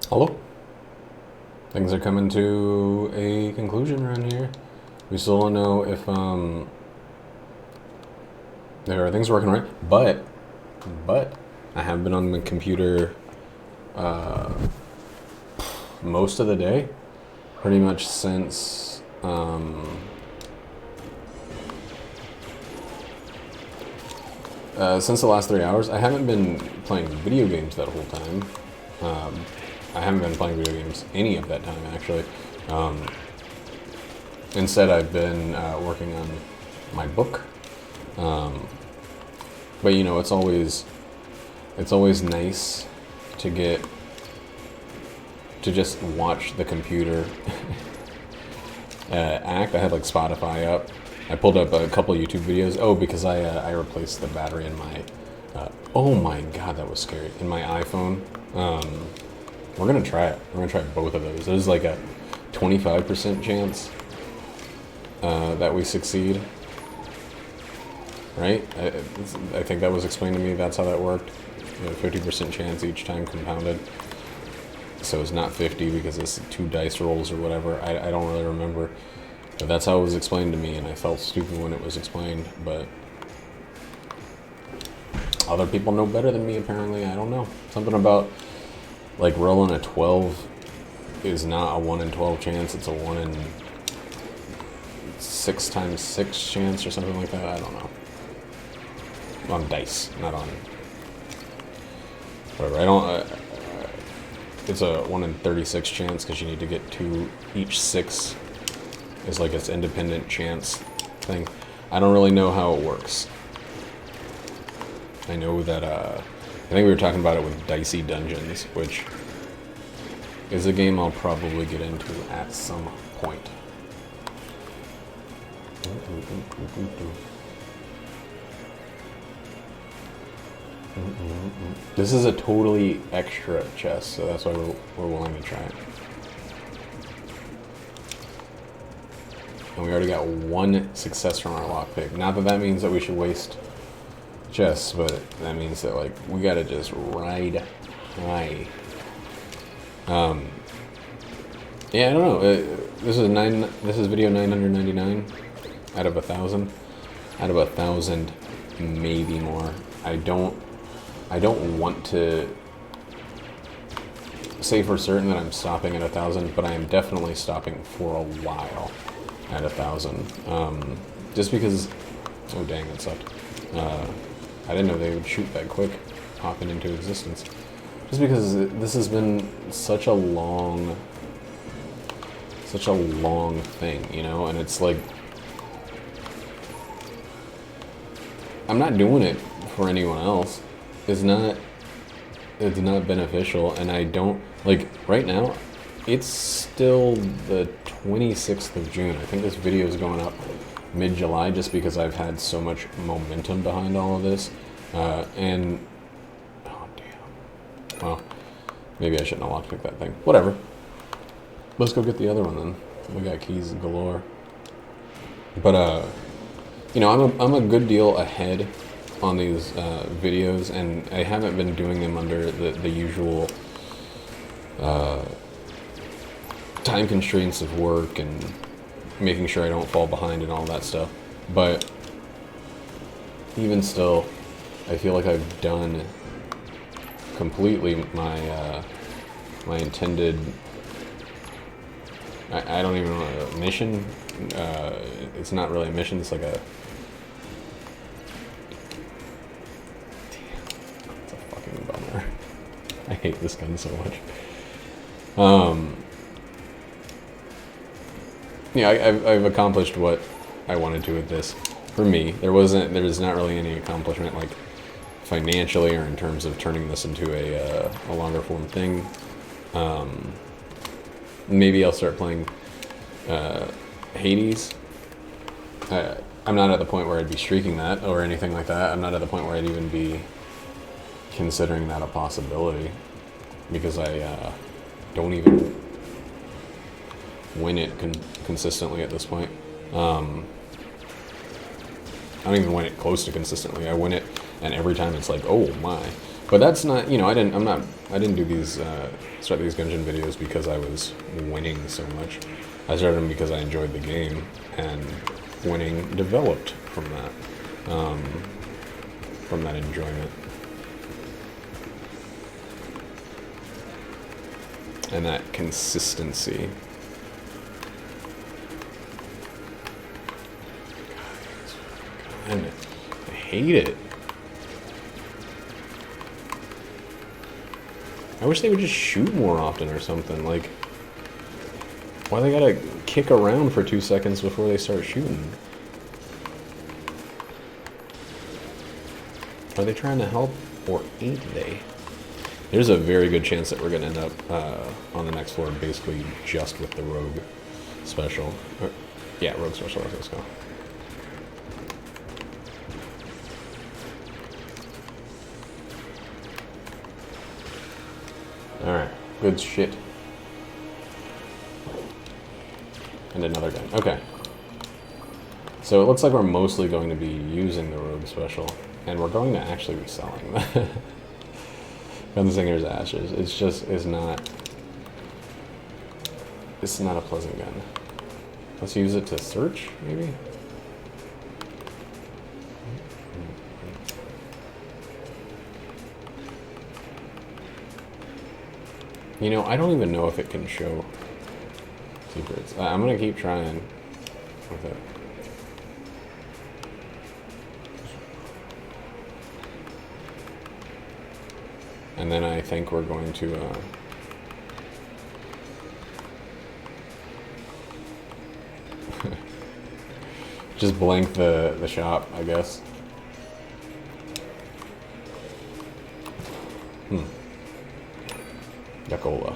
Hello. Things are coming to a conclusion around here. We still don't know if there are things working right, but I have been on the computer uh, most of the day, pretty much since the last 3 hours. I haven't been playing video games that whole time. I haven't been playing video games any of that time, actually. Um, Instead, I've been working on my book. But you know, it's always nice to get to just watch the computer act. I had like Spotify up. I pulled up a couple YouTube videos. Oh, because I replaced the battery in my. Oh my god, that was scary. In my iPhone. We're gonna try it. We're gonna try both of those. There's like a 25% chance that we succeed. Right? I think that was explained to me. That's how that worked. 50% chance each time compounded. So it's not 50 because it's 2 dice rolls or whatever. I don't really remember. But that's how it was explained to me, and I felt stupid when it was explained. But other people know better than me, apparently. I don't know. Something about, like, rolling a 12 is not a 1 in 12 chance. It's a 1 in 6 times 6 chance or something like that. I don't know. On dice, not on whatever. I don't. It's a 1 in 36 chance because you need to get 2 each 6 is like its independent chance thing. I don't really know how it works. I know that I think we were talking about it with Dicey Dungeons, which is a game I'll probably get into at some point. This is a totally extra chest, so that's why we're willing to try it. And we already got 1 success from our lockpick. Not that that means that we should waste chests, but that means that, like, we gotta just ride high. Yeah, I don't know. This is video 999 out of 1,000. Out of 1,000, maybe more. I don't want to say for certain that I'm stopping at 1,000, but I am definitely stopping for a while at 1,000. Just because, oh dang, that sucked. I didn't know they would shoot that quick, popping into existence. Just because this has been such a long thing, you know, and it's like, I'm not doing it for anyone else. It's not beneficial, and I don't, like, right now, it's still the 26th of June. I think this video is going up mid-July just because I've had so much momentum behind all of this. And, oh damn. Well, maybe I shouldn't have lockpicked that thing. Whatever. Let's go get the other one then. We got keys galore. But, you know, I'm a good deal ahead on these videos, and I haven't been doing them under the usual time constraints of work and making sure I don't fall behind and all that stuff. But even still, I feel like I've done completely my my intended. I don't even know, a mission. It's not really a mission. It's like a. Bummer. I hate this gun so much. Yeah, I've accomplished what I wanted to with this. For me, there's not really any accomplishment, like, financially or in terms of turning this into a longer form thing. Maybe I'll start playing Hades. I'm not at the point where I'd be streaking that or anything like that. I'm not at the point where I'd even be considering that a possibility, because I don't even win it consistently at this point. I don't even win it close to consistently. I win it, and every time it's like, oh my. But that's not, you know, I didn't do these, start these Gungeon videos because I was winning so much. I started them because I enjoyed the game, and winning developed from that enjoyment. And that consistency. God, I hate it. I wish they would just shoot more often or something. Like, why they gotta kick around for 2 seconds before they start shooting? Are they trying to help, or ain't they? There's a very good chance that we're gonna end up on the next floor basically just with the rogue special. Yeah, rogue special, let's go. Alright, good shit. And another gun. Okay. So it looks like we're mostly going to be using the rogue special, and we're going to actually be selling that. Gunslinger's Ashes. It's not a pleasant gun. Let's use it to search, maybe? You know, I don't even know if it can show secrets. I'm gonna keep trying with it. And then I think we're going to just blank the shop, I guess. Yakola.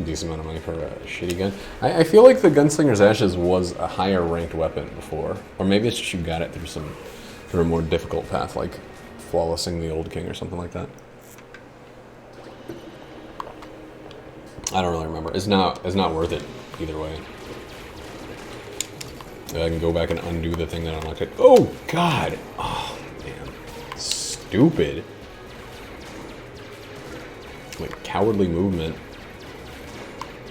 Decent amount of money for a shitty gun. I feel like the Gunslinger's Ashes was a higher ranked weapon before. Or maybe it's just you got it through a more difficult path, like flawlessing the Old King or something like that. I don't really remember. It's not worth it either way. I can go back and undo the thing that I unlocked it. Oh, God! Oh, man. Stupid. Like, cowardly movement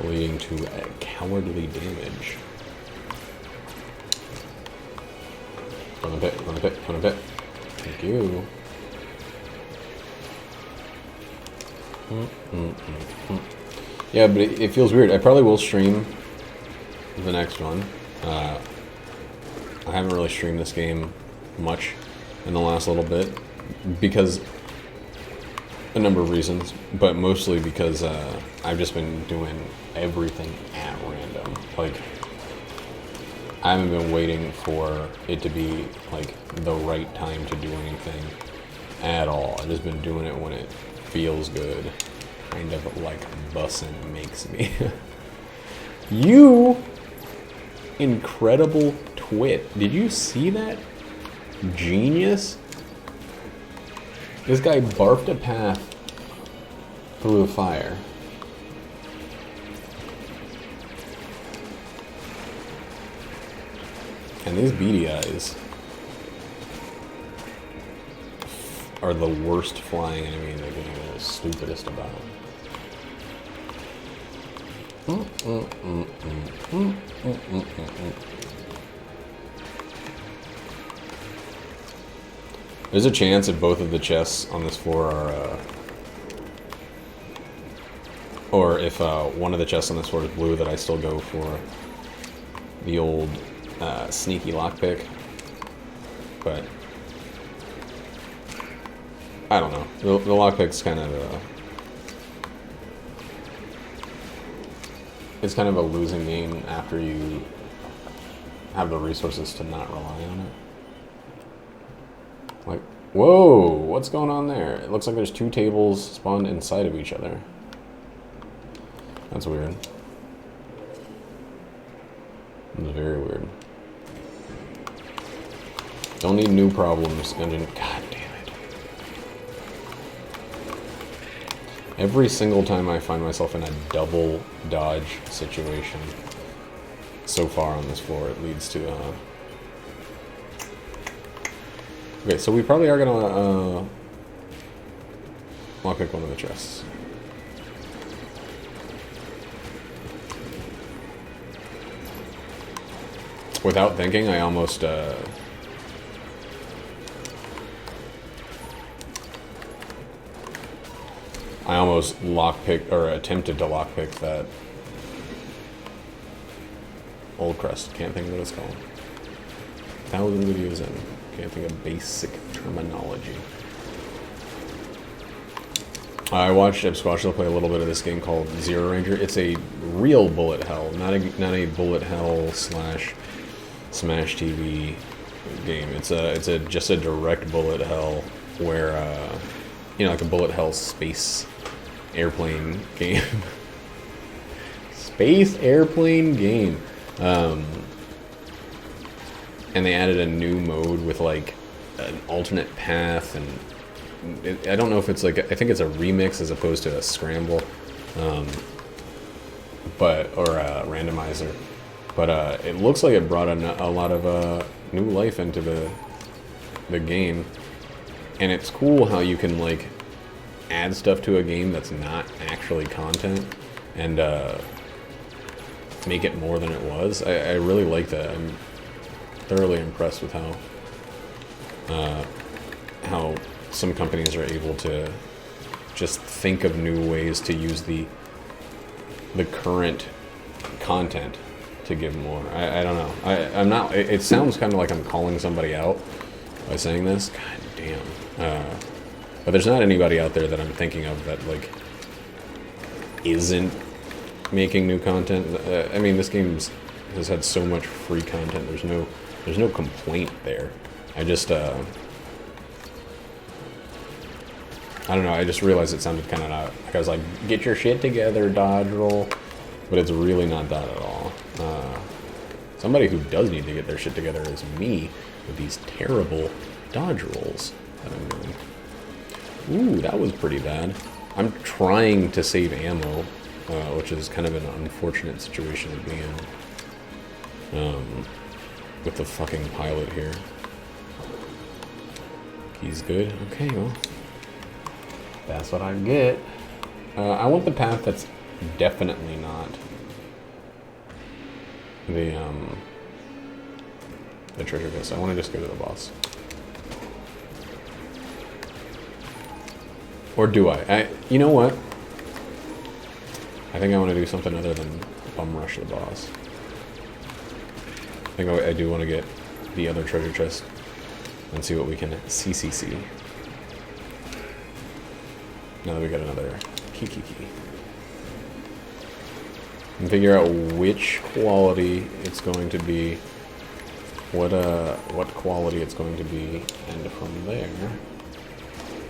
leading to cowardly damage. Run a bit, run a bit, run a bit. Thank you. Yeah, but it feels weird. I probably will stream the next one. I haven't really streamed this game much in the last little bit because a number of reasons, but mostly because I've just been doing everything at random. Like, I haven't been waiting for it to be like the right time to do anything at all. I've just been doing it when it feels good, kind of like bussin' makes me. You incredible twit. Did you see that? Genius. This guy barfed a path through the fire. And these beady eyes are the worst flying enemy in the game, and the stupidest about it. There's a chance if both of the chests on this floor are, or if one of the chests on this floor is blue, that I still go for the old sneaky lockpick. But I don't know. The lockpick's kind of it's kind of a losing game after you have the resources to not rely on it. Like, whoa, what's going on there? It looks like there's two tables spawned inside of each other. That's weird. It's very weird. Don't need new problems, Gungeon. God damn it. Every single time I find myself in a double dodge situation, so far on this floor, it leads to, okay, so we probably are gonna, lockpick one of the chests. Without thinking, I almost, lockpicked, or attempted to lockpick that old crest. Can't think of what it's called. 1,000 videos in. Can't think of basic terminology. I watched Ebsquashel play a little bit of this game called Zero Ranger. It's a real bullet hell, not a bullet hell slash Smash TV game. It's just a direct bullet hell where you know, like a bullet hell space airplane game. Space airplane game. And they added a new mode with like an alternate path, and I don't know if it's like, I think it's a remix as opposed to a scramble, or a randomizer. But it looks like it brought a lot of new life into the game, and it's cool how you can like add stuff to a game that's not actually content and make it more than it was. I really like that. I'm thoroughly impressed with how some companies are able to just think of new ways to use the current content to give more. I don't know. I'm not. It sounds kind of like I'm calling somebody out by saying this. God damn. But there's not anybody out there that I'm thinking of that like isn't making new content. I mean, this game has had so much free content. There's no complaint there. I just I don't know. I just realized it sounded kind of like I was like, "Get your shit together, dodge roll," but it's really not that at all. Somebody who does need to get their shit together is me with these terrible dodge rolls that I'm doing. Ooh, that was pretty bad. I'm trying to save ammo, which is kind of an unfortunate situation to be in. With the fucking pilot here. He's good. Okay, well, that's what I get. I want the path that's definitely not the treasure chest. I want to just go to the boss. Or do I? You know what? I think I want to do something other than bum rush the boss. I think I do want to get the other treasure chest and see what we can CCC. Now that we got another key. And figure out which quality it's going to be, what quality it's going to be, and from there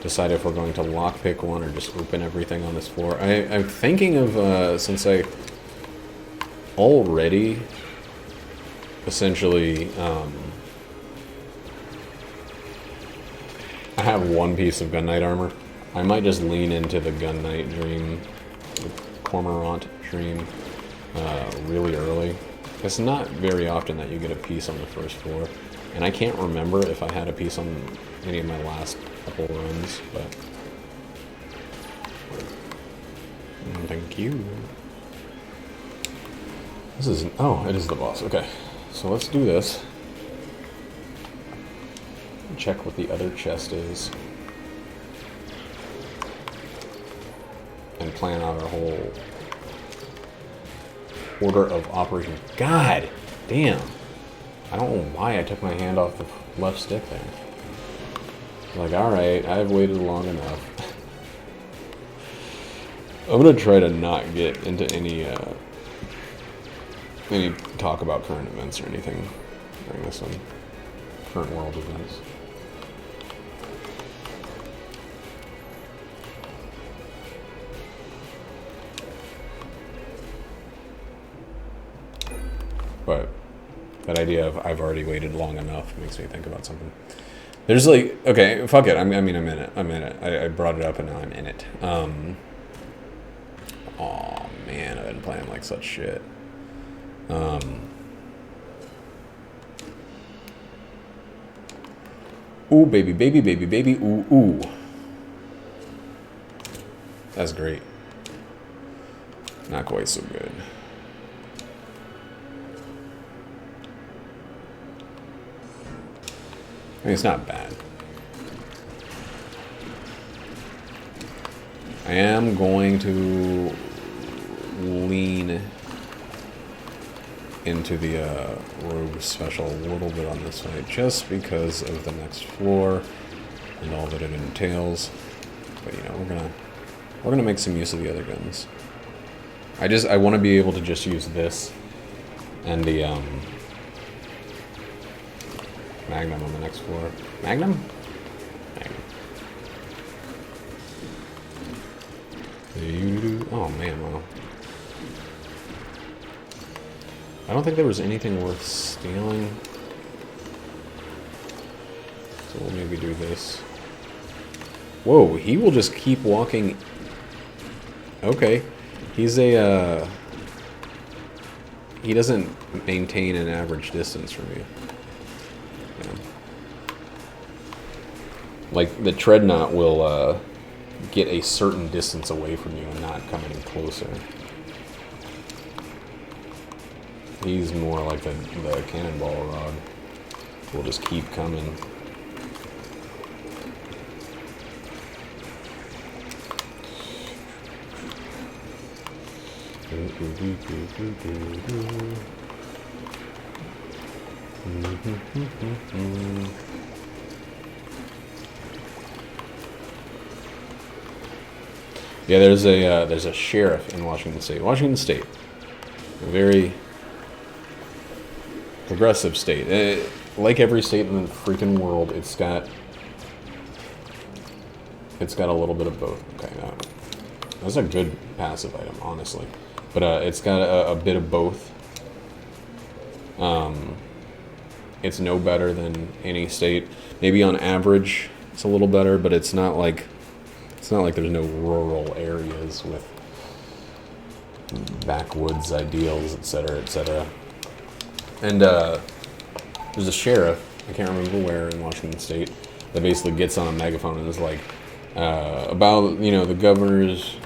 decide if we're going to lockpick one or just open everything on this floor. I'm thinking of, since I already essentially I have one piece of Gun Knight armor, I might just lean into the Gun Knight dream, the Cormorant dream, really early. It's not very often that you get a piece on the first floor, and I can't remember if I had a piece on any of my last couple runs, but thank you. This is, oh, it is the boss. Okay, so let's do this. Check what the other chest is, and plan out our whole order of operations. God damn. I don't know why I took my hand off the left stick there. Like, alright, I've waited long enough. I'm gonna try to not get into any talk about current events or anything during this one. Current world events. But that idea of I've already waited long enough makes me think about something. There's like, okay, fuck it. I mean, I'm in it. I brought it up and now I'm in it. Aw, man, I've been playing like such shit. Ooh, baby, baby, baby, baby, ooh, ooh. That's great. Not quite so good. I mean, it's not bad. I am going to lean into the rogue special a little bit on this fight, just because of the next floor and all that it entails. But you know, we're gonna make some use of the other guns. I want to be able to just use this and the Magnum on the next floor. Magnum? Magnum. Oh man, wow. I don't think there was anything worth stealing. So we'll maybe do this. Whoa, he will just keep walking. Okay. He's a, he doesn't maintain an average distance from you. Yeah. Like, the tread knot will, get a certain distance away from you and not come any closer. He's more like the cannonball rod. Will just keep coming. Yeah, there's a sheriff in Washington State. Washington State, a very progressive state. Like every state in the freaking world, it's got a little bit of both. Okay, that's a good passive item, honestly. But it's got a bit of both. It's no better than any state. Maybe on average, it's a little better, but it's not like there's no rural areas with backwoods ideals, etc., etc. And there's a sheriff, I can't remember where in Washington State, that basically gets on a megaphone and is like, about, you know, the governor's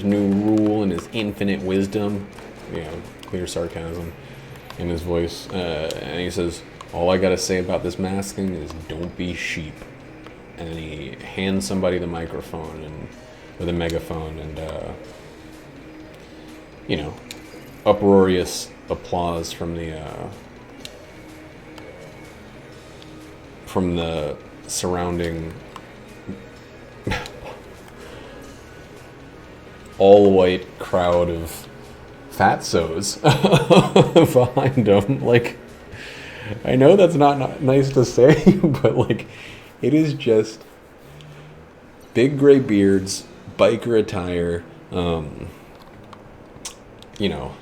new rule and his infinite wisdom, you know, clear sarcasm in his voice, and he says, all I gotta say about this masking is don't be sheep. And then he hands somebody the microphone and with a megaphone, and you know, uproarious applause from the surrounding all-white crowd of fatsos behind him. Like, I know that's not nice to say, but like, it is just big gray beards, biker attire, you know,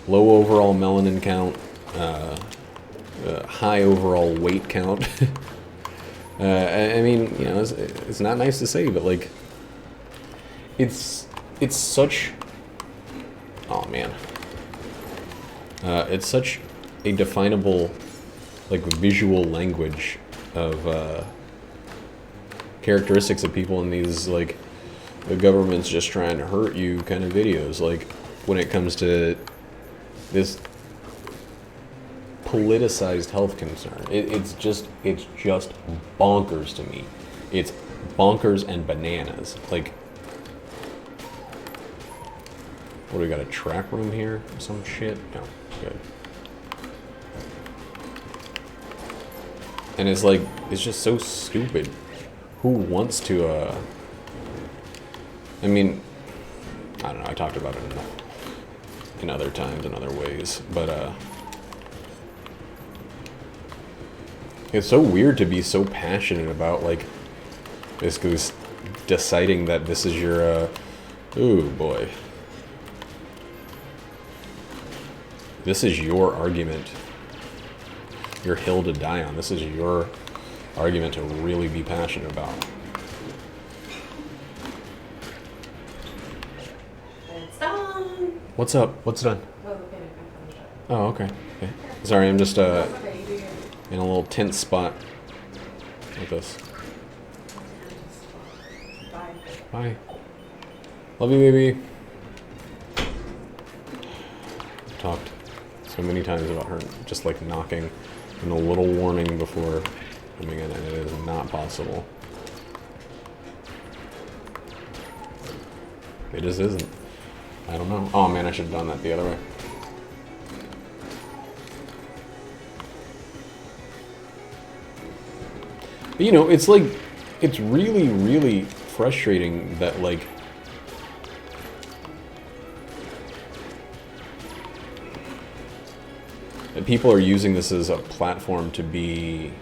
low overall melanin count, high overall weight count. I mean, you know, it's not nice to say, but like, it's such, oh man, it's such a definable, like, visual language of characteristics of people in these, like, the government's just trying to hurt you kind of videos. Like, when it comes to this politicized health concern, it's just bonkers to me. It's bonkers and bananas. Like, what do we got, a track room here or some shit? No, good. And it's like, it's just so stupid. Who wants to, I mean, I don't know, I talked about it in other times, in other ways, but, it's so weird to be so passionate about, like, basically deciding that this is your, ooh, boy. This is your argument. Your hill to die on. This is your argument to really be passionate about. It's done. What's up? What's done? Well, the panic, I finished it. Oh, okay. Okay. Sorry, I'm just, That's okay, you do your in a little tense spot like this. Bye. Bye. Love you, baby. I've talked so many times about her just like knocking and a little warning before coming in, and it is not possible. It just isn't. I don't know. Oh man, I should have done that the other way. But, you know, it's like, it's really, really frustrating that, like, that people are using this as a platform to be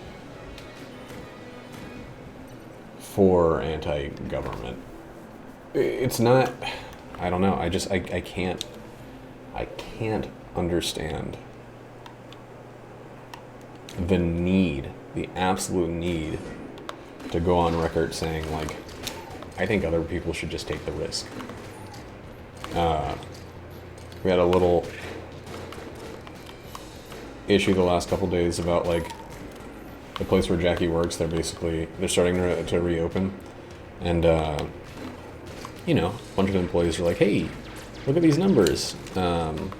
for anti-government. It's not, I don't know, I can't understand the need, the absolute need to go on record saying, like, I think other people should just take the risk. We had a little issue the last couple days about, like, the place where Jackie works. They're starting to reopen, and you know, a bunch of employees are like, hey, look at these numbers, and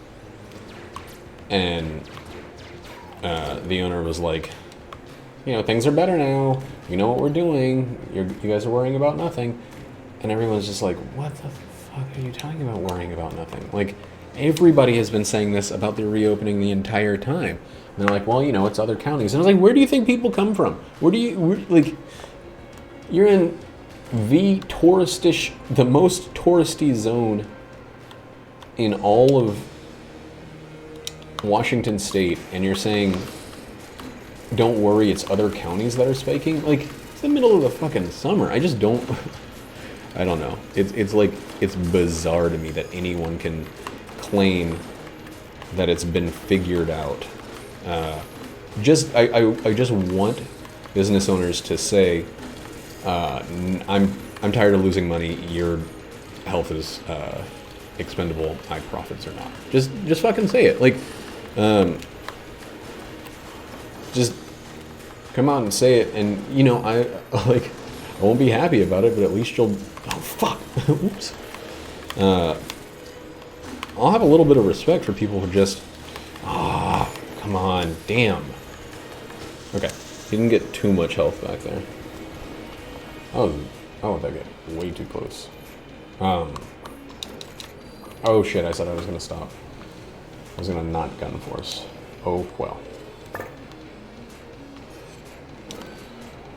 the owner was like, you know, things are better now, you know what we're doing, you guys are worrying about nothing. And everyone's just like, what the fuck are you talking about, worrying about nothing? Like, everybody has been saying this about the reopening the entire time. And they're like, well, you know, it's other counties. And I was like, where do you think people come from? Like, you're in the most touristy zone in all of Washington State, and you're saying, don't worry, it's other counties that are spiking? Like, it's the middle of the fucking summer. I just don't, I don't know. It's like, it's bizarre to me that anyone can claim that it's been figured out. I just want business owners to say, I'm tired of losing money. Your health is expendable. My profits are not. Just fucking say it. Like, just come out and say it. And you know, I won't be happy about it, but at least you'll. Oh fuck! Oops. I'll have a little bit of respect for people who just. Come on, damn. Okay, didn't get too much health back there. Oh, that got way too close. Oh shit, I said I was gonna stop. I was gonna not gun force. Oh well.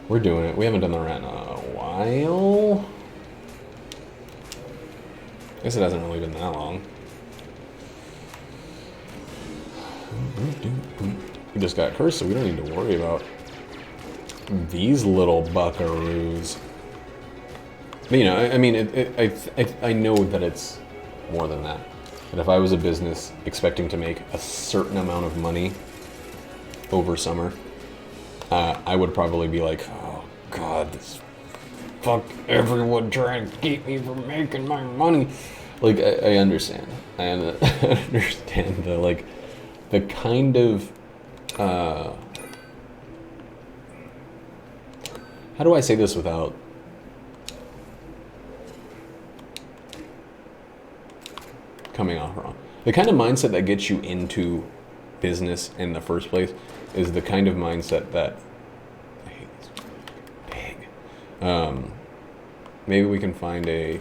We're doing it. We haven't done the rant in a while. I guess it hasn't really been that long. We just got cursed, so we don't need to worry about these little buckaroos. But, you know, I mean, I know that it's more than that. And if I was a business expecting to make a certain amount of money over summer, I would probably be like, oh god, this fuck everyone trying to keep me from making my money. Like, I understand. I understand the, like, the kind of, how do I say this without coming off wrong? The kind of mindset that gets you into business in the first place is the kind of mindset that, I hate this pig. Maybe we can find a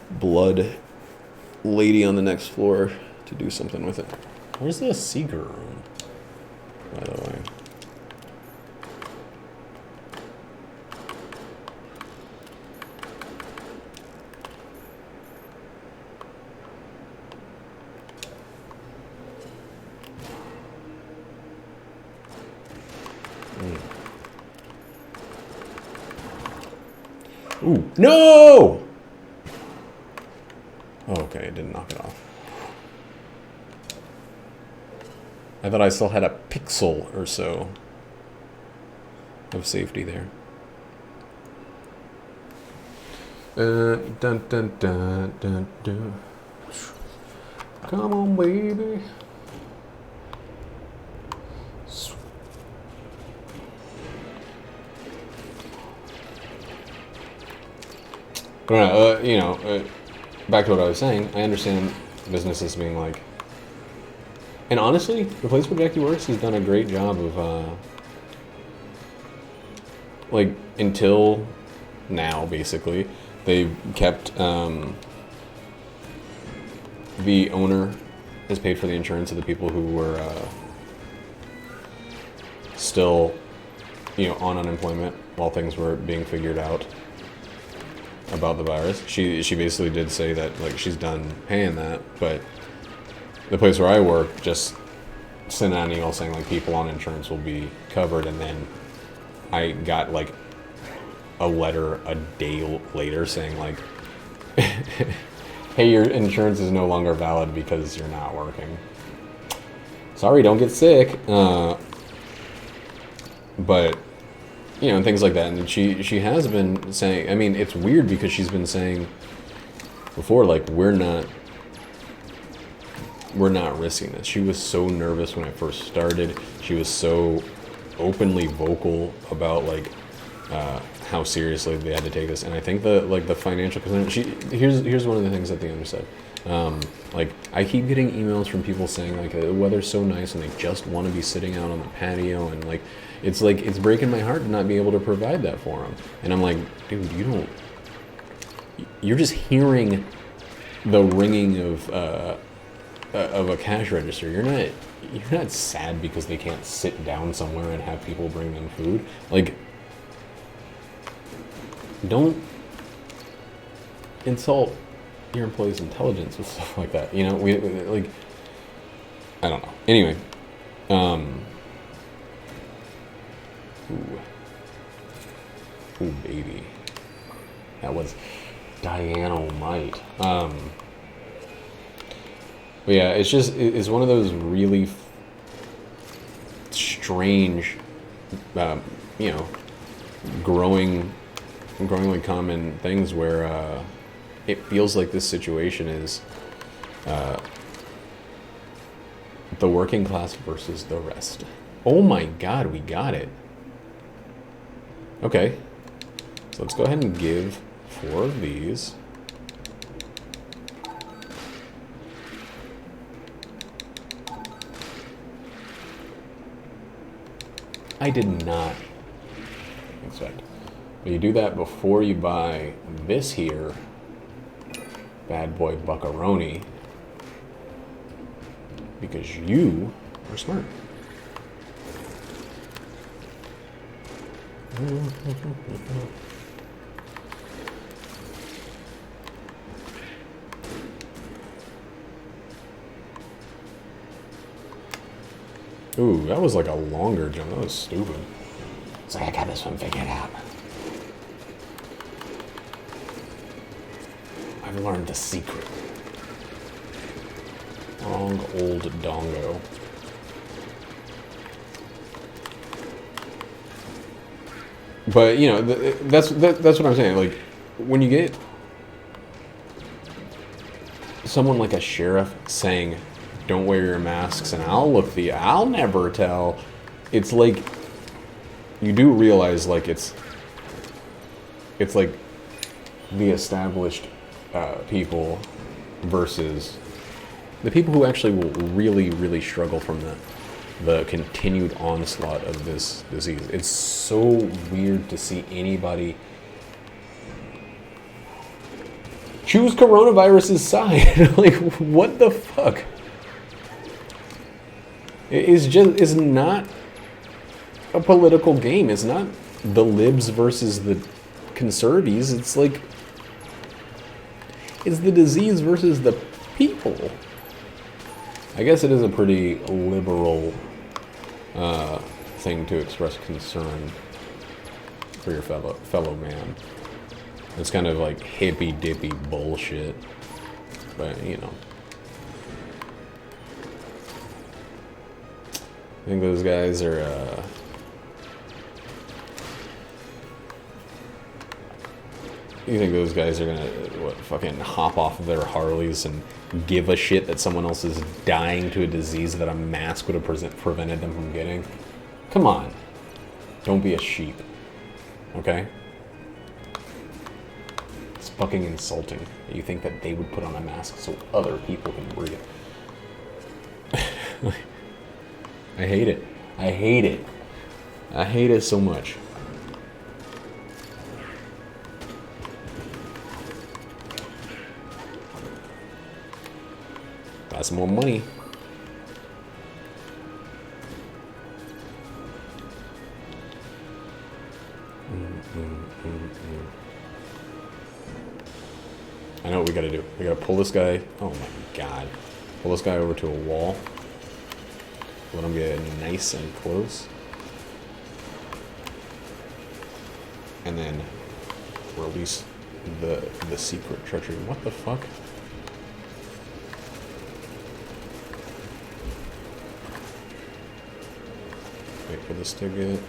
blood lady on the next floor to do something with it. Where's the seeker room, by the way? Ooh, no! Oh, okay, it didn't knock it off. I thought I still had a pixel or so of safety there. Dun dun dun dun dun. Come on, baby. But you know, back to what I was saying. I understand businesses being like, and honestly, the place where Jackie works has done a great job of, like, until now, basically, they've kept, the owner has paid for the insurance of the people who were, still, you know, on unemployment while things were being figured out about the virus. She basically did say that, like, she's done paying that, but the place where I work just sent out an email saying, like, people on insurance will be covered, and then I got, like, a letter a day later saying, like, hey, your insurance is no longer valid because you're not working. Sorry, don't get sick. But, you know, and things like that. And she has been saying, I mean, it's weird because she's been saying before, like, we're not risking this. She was so nervous when I first started. She was so openly vocal about, like, how seriously they had to take this. And I think the financial concern, here's one of the things that the owner said. Like, I keep getting emails from people saying, like, the weather's so nice and they just want to be sitting out on the patio, and, like, it's breaking my heart to not be able to provide that for them. And I'm like, dude, you're just hearing the ringing of a cash register. You're not sad because they can't sit down somewhere and have people bring them food. Like, don't insult your employees' intelligence with stuff like that. You know, we like, I don't know. Anyway, ooh, baby, that was dynamite. But yeah, it's one of those really strange, you know, growingly common things where it feels like this situation is the working class versus the rest. Oh my God, we got it. Okay, so let's go ahead and give 4 of these. I did not expect. But you do that before you buy this here bad boy buckaroni, because you are smart. Ooh, that was like a longer jump. That was stupid. It's like, I got this one figured out. I've learned the secret. Wrong old dongo. But, you know, that's what I'm saying. Like, when you get someone like a sheriff saying, don't wear your masks and I'll never tell. It's like, you do realize, like, it's like the established people versus the people who actually will really, really struggle from the continued onslaught of this disease. It's so weird to see anybody choose coronavirus's side. Like, what the fuck? It's not a political game. It's not the libs versus the conservies. It's like, it's the disease versus the people. I guess it is a pretty liberal thing to express concern for your fellow man. It's kind of like hippy dippy bullshit, but you know. I think those guys are you think those guys are gonna fucking hop off of their Harleys and give a shit that someone else is dying to a disease that a mask would have prevented them from getting? Come on. Don't be a sheep. Okay? It's fucking insulting that you think that they would put on a mask so other people can breathe. I hate it. I hate it. I hate it so much. Got some more money. I know what we gotta do. We gotta pull this guy. Oh my god. Pull this guy over to a wall. Let him get nice and close. And then release the secret treachery. What the fuck? Wait for this to get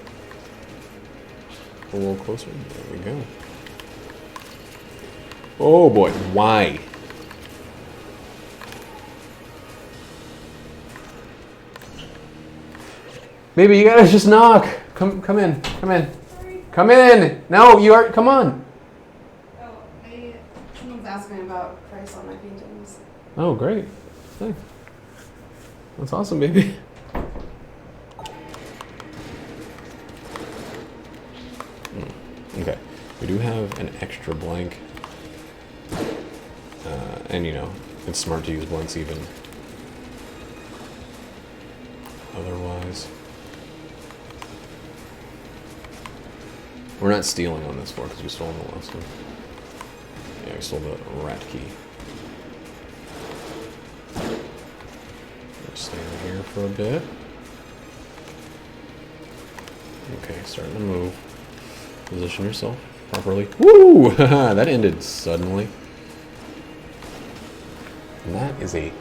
a little closer. There we go. Oh boy, why? Baby, you gotta just knock. Come in. Come in. Sorry. Come in. No, you are. Come on. Oh, someone's asking me about price on my paintings. Oh, great. Thanks. That's awesome, baby. Okay, we do have an extra blank, and you know, it's smart to use blanks even otherwise. We're not stealing on this floor because we stole on the last one. Yeah, we stole the rat key. We'll stay in here for a bit. Okay, starting to move. Position yourself properly. Woo! That ended suddenly. And that is a...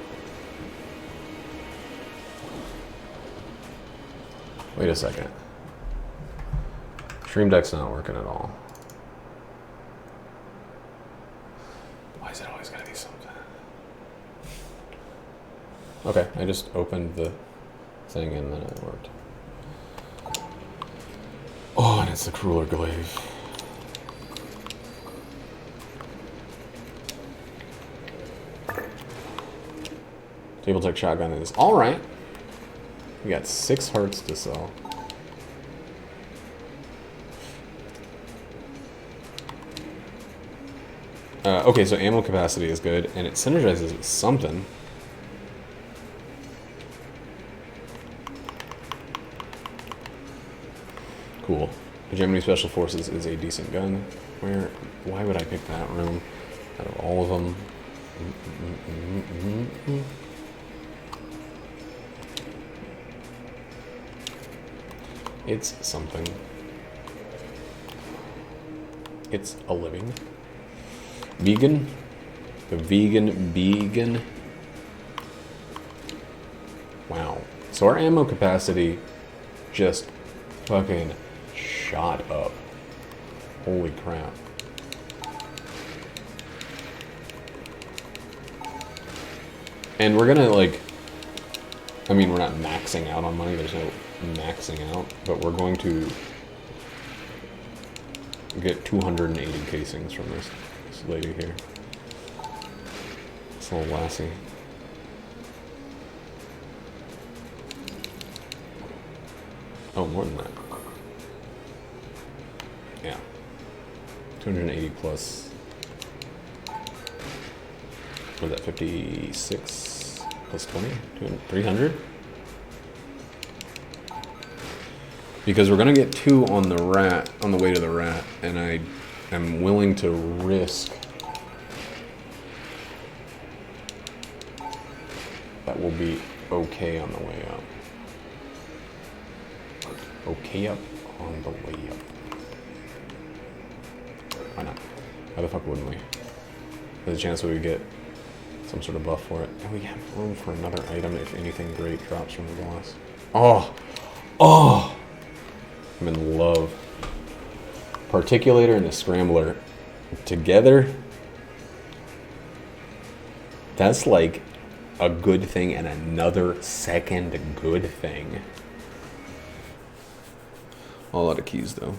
Wait a second. Stream Deck's not working at all. Why is it always gotta be something? Okay, I just opened the thing and then it worked. Oh, and it's the crueler glaive. Table tech shotgun is alright. We got 6 hearts to sell. Okay, so ammo capacity is good, and it synergizes with something. Cool. Hegemony Special Forces is a decent gun. Why would I pick that room out of all of them? It's something. It's a living. Vegan? The vegan. Wow. So our ammo capacity just fucking shot up. Holy crap. And we're gonna like, I mean, we're not maxing out on money, there's no maxing out, but we're going to get 280 casings from this lady here. This little lassie. Oh, more than that. Yeah. 280 plus. What is that, 56 plus 20? 300? Because we're gonna get 2 on the rat, on the way to the rat, and I am willing to risk that will be okay on the way up. Okay up on the way up. Why not? How the fuck wouldn't we? There's a chance that we get some sort of buff for it. And we have room for another item if anything great drops from the boss. Oh! Oh! I'm in love. Particulator and the Scrambler together, that's like a good thing and another second good thing. A lot of keys though.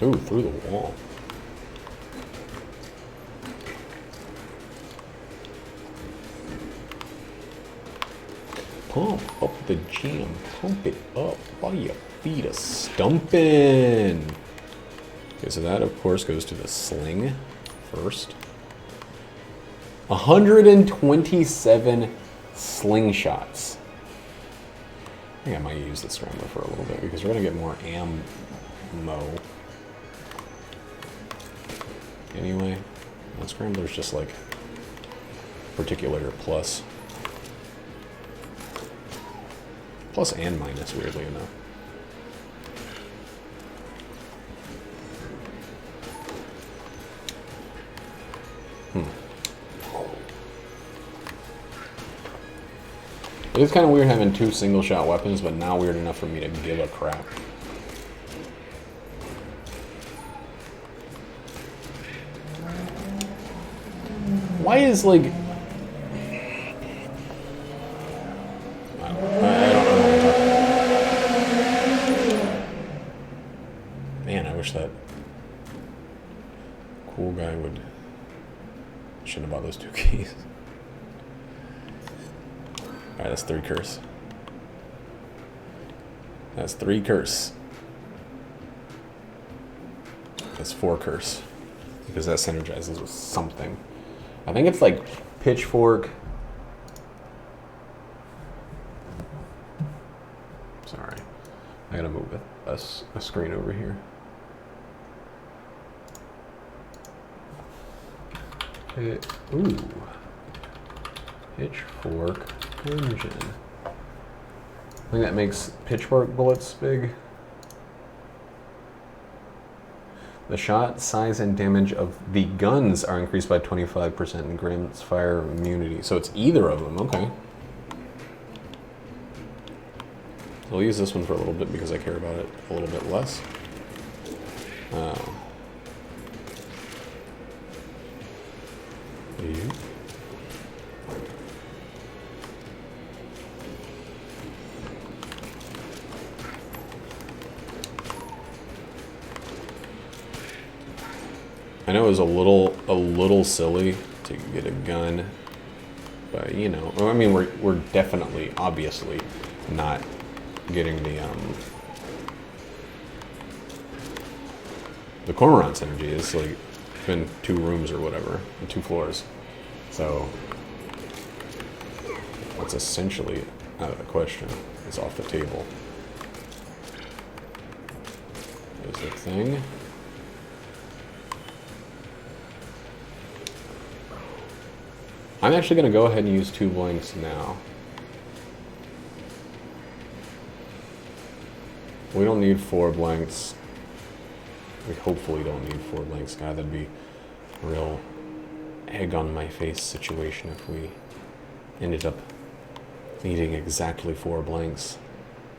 Ooh, through the wall. Pump up the jam. Pump it up while your feet are stumping. Okay, so that, of course, goes to the sling first. 127 slingshots. I think I might use the scrambler for a little bit because we're going to get more ammo. Anyway, the scrambler's just like particular plus. Plus and minus, weirdly enough. It is kind of weird having two single-shot weapons, but not weird enough for me to give a crap. Why is, like... I don't know what I'm talking about. Man, I wish that cool guy would... Shouldn't have bought those 2 keys. Alright, that's 3 curse. That's 3 curse. That's 4 curse. Because that synergizes with something. I think it's like pitchfork. Sorry. I gotta move a screen over here. Ooh. Pitchfork engine. I think that makes pitchfork bullets big. The shot size and damage of the guns are increased by 25% and grants fire immunity. So it's either of them, okay. So I'll use this one for a little bit because I care about it a little bit less. I know it was a little silly to get a gun, but you know, I mean, we're definitely, obviously, not getting the Cormorant synergy. Is like been 2 rooms or whatever, 2 floors, so that's essentially out of the question. It's off the table. There's the thing. I'm actually going to go ahead and use 2 blanks now. We don't need 4 blanks. We hopefully don't need 4 blanks. God, that'd be a real egg on my face situation if we ended up needing exactly 4 blanks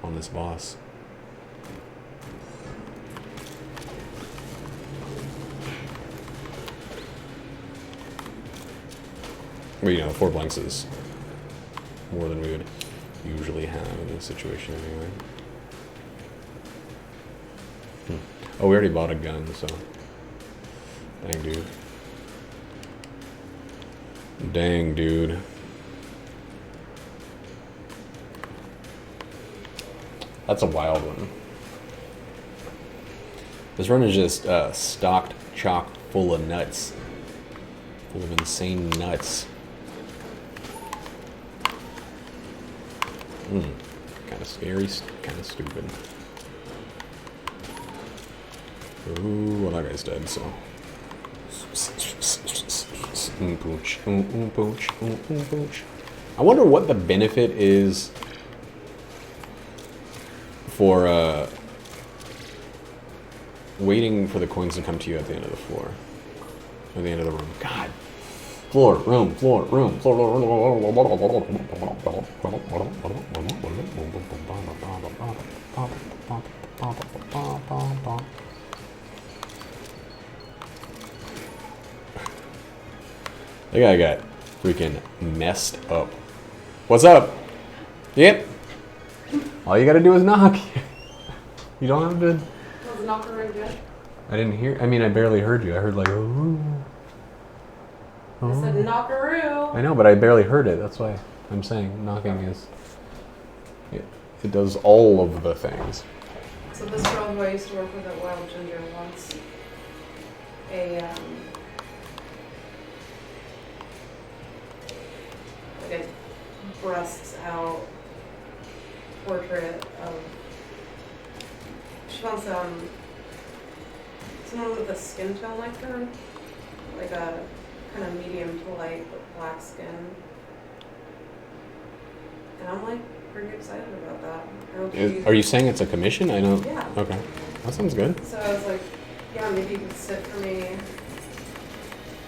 on this boss. Well, you know, 4 blanks is more than we would usually have in this situation anyway. Oh, we already bought a gun, so... Dang, dude. Dang, dude. That's a wild one. This run is just stocked chock full of nuts. Full of insane nuts. Kind of scary, kind of stupid. Ooh, well, that guy's dead, so. I wonder what the benefit is for waiting for the coins to come to you at the end of the floor. Or the end of the room. God. Floor, room, floor, room, floor, That guy got freaking messed up. What's up? Yep. All you gotta do is knock. You don't have to... Was the knocker right there? I didn't hear. I mean, I barely heard you. I heard like, oh. I said knockaroo. I know, but I barely heard it. That's why I'm saying knocking is. It does all of the things. So this girl who I used to work with at Wild Ginger wants like a breasts out portrait of. She wants someone with a skin tone like her, like a kind of medium to light black skin. And I'm like pretty excited about that. Are you saying it's a commission? I know. Yeah. Okay. That sounds good. So I was like, yeah, maybe you could sit for me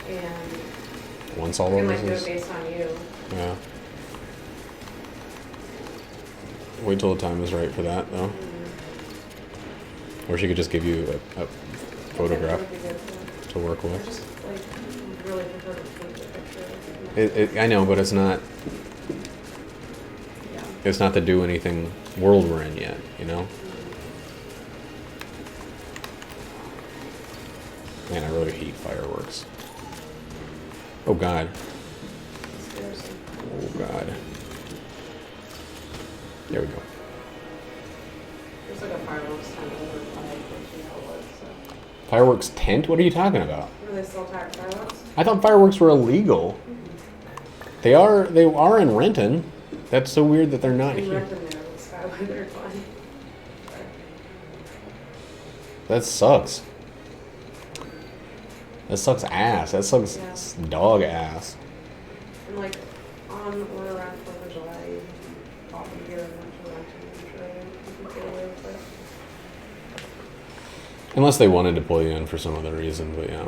and Once all we of might do this it is. based on you. Yeah. Wait till the time is right for that, though. Or she could just give you a photograph That would be good, yeah. to work I with. just like really prefer to take the picture. I know, but it's not. Yeah. It's not to do anything world we're in yet, you know? Man, I really hate fireworks. Oh God. Seriously. Oh God. There we go. There's like a fireworks tent over by Outlet, so. Fireworks tent? What are you talking about? Where they still attack fireworks? I thought fireworks were illegal. They are in Renton. That's so weird that they're not In here. Renton there, the Skyline, they're fine. That sucks. That sucks ass. That sucks Yeah. dog ass. And like on or around 4th of July, you pop in here and went to Renton and try and you can get away with it. Unless they wanted to pull you in for some other reason, but yeah.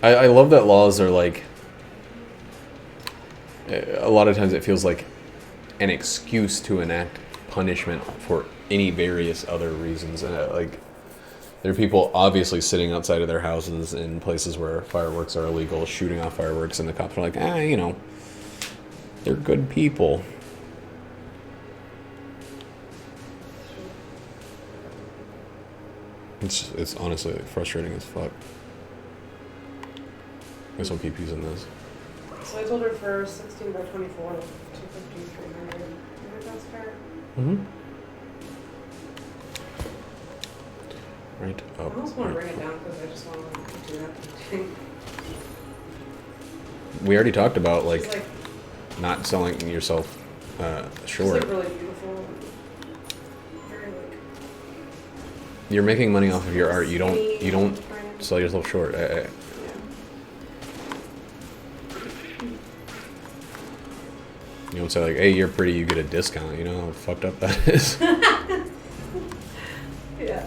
I love that laws are like, a lot of times it feels like an excuse to enact punishment for any various other reasons. And like, there are people obviously sitting outside of their houses in places where fireworks are illegal, shooting off fireworks, and the cops are like, you know, they're good people. It's honestly like frustrating as fuck. I guess I'll keep using this. So I told her for 16 by 24, 250, 300. You think that's fair? Mm-hmm. Right I up. almost want to right bring it up. down because I just want to do that thing. We already talked about She's like not selling yourself she's short. like really beautiful. And very like. You're making money off of your art. You skinny don't frame. sell yourself short. Yeah. You don't say like, "Hey, you're pretty. You get a discount." You know how fucked up that is. Yeah.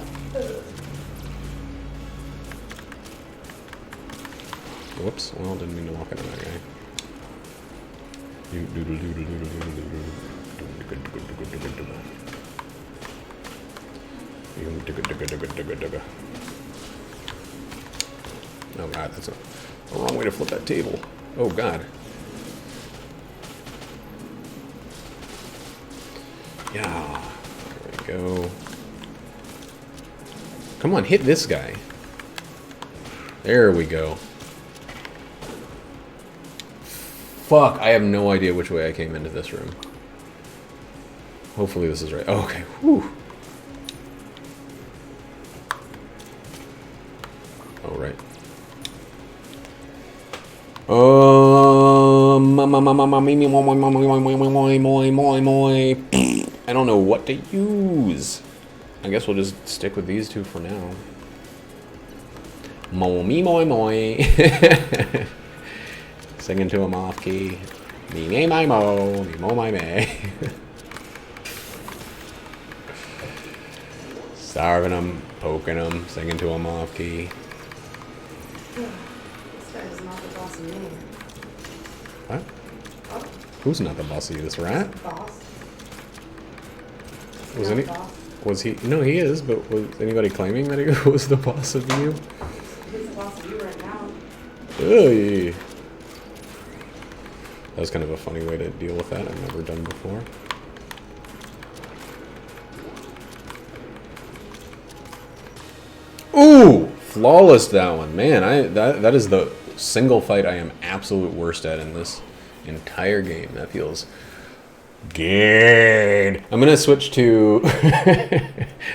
Whoops. Well, didn't mean to walk into that guy. Oh God, that's a wrong way to flip that table. Oh God. Yeah. There we go. Come on, hit this guy. There we go. Fuck, I have no idea which way I came into this room. Hopefully this is right. Oh, okay. Whew. Oh, right. I don't know what to use. I guess we'll just stick with these two for now. Mo me moi moi. Singing to him off key. Me me my mo, me mo my may. Starving him, poking him, singing to him off key. This guy is not the boss of me. What? Oh, Who's not the boss of you? This rat? boss. Was Not any? boss. Was he? No, he is. But was anybody claiming that he was the boss of you? He's the boss of you right now. Hey. That was kind of a funny way to deal with that. I've never done before. Ooh, flawless that one, man. That is the single fight I am absolute worst at in this entire game. That feels good. I'm gonna switch to.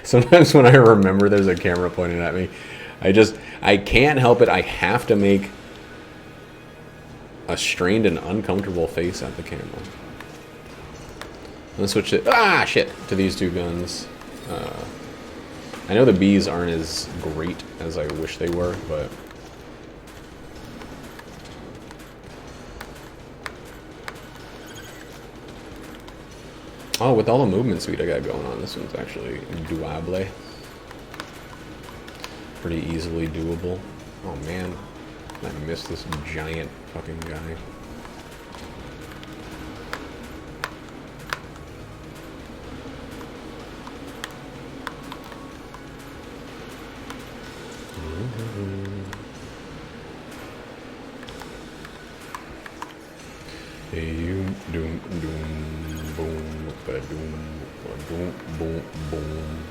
Sometimes when I remember there's a camera pointing at me, I can't help it. I have to make a strained and uncomfortable face at the camera. I'm gonna switch it. Ah, shit! To these two guns. I know the bees aren't as great as I wish they were, but. Oh, with all the movement speed I got going on, this one's actually doable. Pretty easily doable. Oh man, I missed this giant fucking guy. Doom, doom, doom, boom, ba-doom, ba-doom, boom, boom.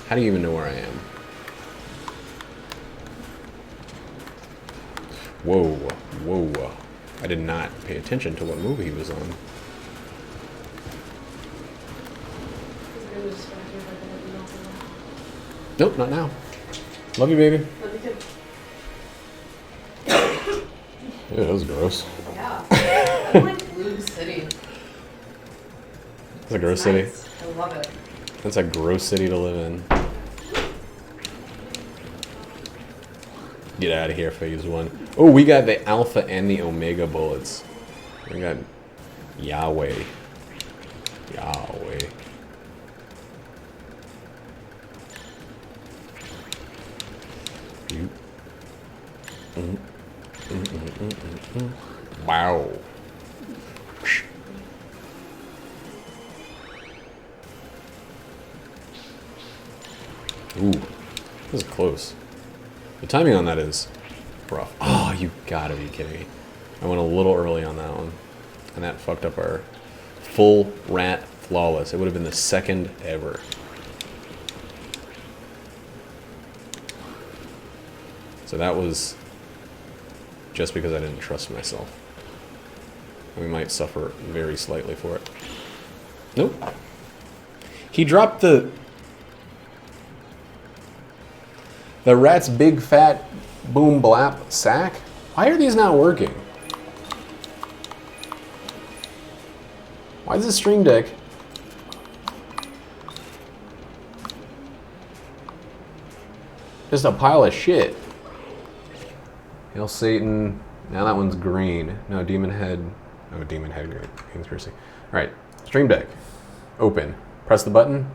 How do you even know where I am? Whoa, whoa. I did not pay attention to what movie he was on. Nope, not now. Love you, baby. Love you too. Yeah, that was gross. Yeah. I like Blue City. That's a gross Nice. city. I love it. That's a gross city to live in. Get out of here, phase one. Oh, we got the alpha and the omega bullets. We got Yahweh. Yahweh. You. Wow. Ooh, this is close. The timing on that is rough. Oh, you gotta be kidding me. I went a little early on that one. And that fucked up our full rat flawless. It would have been the second ever. So that was just because I didn't trust myself. We might suffer very slightly for it. Nope. He dropped the rat's big fat boom blap sack. Why are these not working? Why is this Stream Deck just a pile of shit? Hail Satan. Now that one's green. No, Demon Head. Oh, Demon Head. Great. Conspiracy. Alright. Stream Deck. Open. Press the button.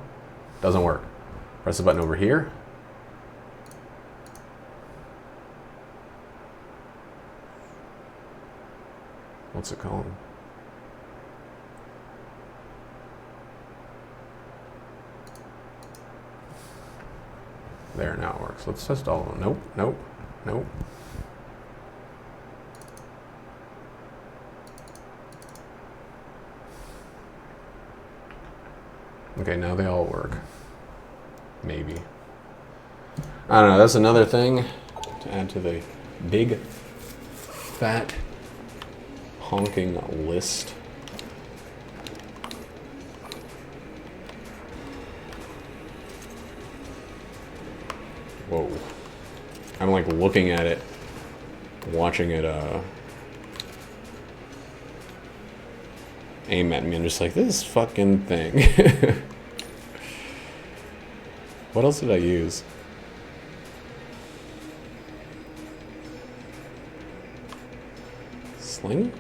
Doesn't work. Press the button over here. What's it called? There, now it works. Let's test all of them. Nope, nope, nope. Okay, now they all work. Maybe. I don't know, that's another thing to add to the big, fat, honking list. Whoa. I'm like looking at it, watching it aim at me. I'm just like, this fucking thing. What else did I use? Sling?